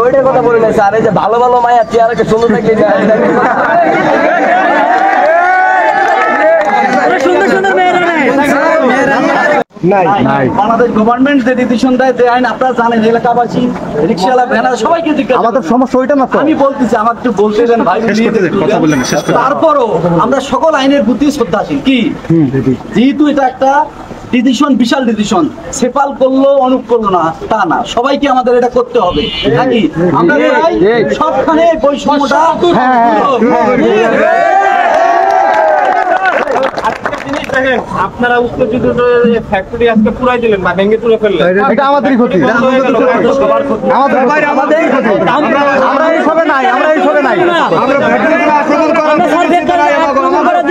ওইটার কথা বলি না স্যার, এই যে ভালো ভালো মায়া চেয়ারকে সুন্দর থাকলে বাংলাদেশ গভর্নমেন্ট যে ডিসিশন দেয়, যে আইন আপনারা জানেন, এলাকাবাসী, রিক্সাওয়ালা, ভ্যানার সবাইকে জিজ্ঞাসা। আমাদের সমস্যা ওইটা না, আমি বলতেছি, আমার একটু বলতে দেন ভাই। তারপরও আমরা সকল আইনের প্রতি শ্রদ্ধাশীল। কি যেহেতু এটা একটা ডিসিশন, বিশাল ডিসিশন, সেপাল করলো অনুপ করলো না তা না, সবাইকে আমাদের এটা করতে হবে নাকি? আমরা সবখানে বৈষম্যটা আপনারা উত্তরজিত ফ্যাক্টরি আজকে পুরাই দিলেন বা ভেঙে তুলে ফেললেন, এটা আমাদেরই ক্ষতি, আমাদেরই ক্ষতি। আমরা এই সবে নাই, আমরা এই সবে নাই, আমরা ফ্যাক্টরিগুলো আক্রমণ করার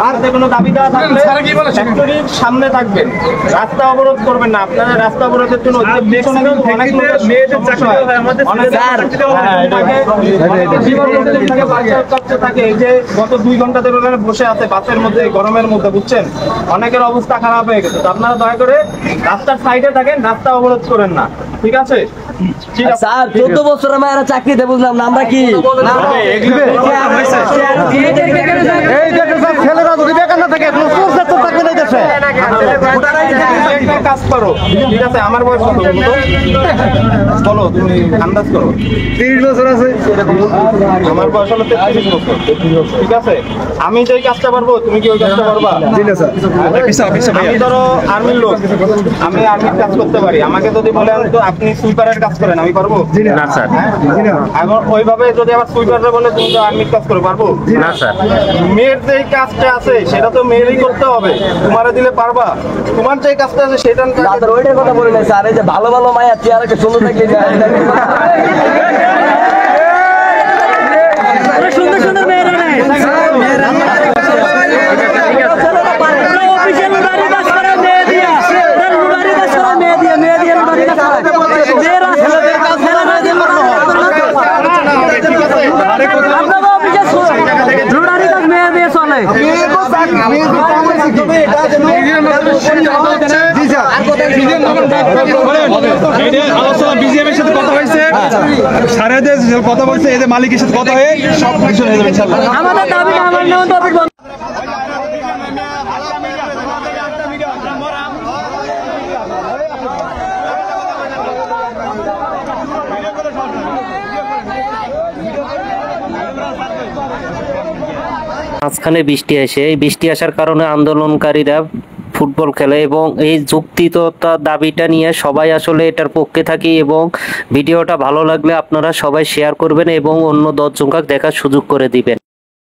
আর যে কোনো দাবি দেওয়া থাকলে ফ্যাক্টরির সামনে থাকবেন, রাস্তা অবরোধ করবেন না। আপনারা রাস্তা অবরোধের জন্য থাকে, এই যে গত 2 ঘন্টা ধরে বসে আছে বাসের মধ্যে, গরমের মধ্যে, বুঝছেন, অনেকের অবস্থা খারাপ হয়ে গেছে। তো আপনারা দয়া করে রাস্তার সাইডে থাকেন, রাস্তা অবরোধ করেন না, ঠিক আছে? স্যার 14 বছরের মায়েরা চাকরিতে বুঝলাম না, আমরা কি ছেলেরা যদি বেকার না থাকে থাকবে না দেশে, কাজ করো, ঠিক আছে? আমার বয়স কত বলো, তুমি আন্দাজ করো। 30 বছর আছে, আমার বয়স হলো 33 বছর, ঠিক আছে? আমি যে কাজটা পারবো, তুমি কি ওই কাজটা পারবা? আমি ধরো আর্মির লোক, আমি আর্মির কাজ করতে পারি, আমাকে যদি বলেন তো আপনি সুইপারের কাজ করেন, আমি পারবো না স্যার। এখন ওইভাবে যদি আবার সুইপাররা বলে তুমি তো আর্মির কাজ করে পারবো না স্যার। মেয়ের যে কাজটা আছে সেটা তো মেয়েরই করতে হবে, তোমারে দিলে পারবা? তোমার যে কাজটা আছে সেটা ওইটার কথা বলি না স্যার, এই যে ভালো ভালো মায়া চেয়ারকে সুন্দর থাকলে সুন্দর সুন্দর মেয়েরা নাই। আলোচনা বিজিএমের সাথে কথা হয়েছে, সারাদের কথা বলছে, এদের মালিকের সাথে কথা হয়ে সব কিছু হয়ে যাবে ইনশাআল্লাহ। আমাদের দাবি না আমার নেওয়া টপিক বন্ধ। মাঝখানে বৃষ্টি আসে, এই বৃষ্টি আসার কারণে আন্দোলনকারীরা ফুটবল খেলে এবং এই যুক্তিততা দাবিটা নিয়ে সবাই আসলে এটার পক্ষে থাকি। এবং ভিডিওটা ভালো লাগলে আপনারা সবাই শেয়ার করবেন এবং অন্য 10 জনকে দেখার সুযোগ করে দিবেন।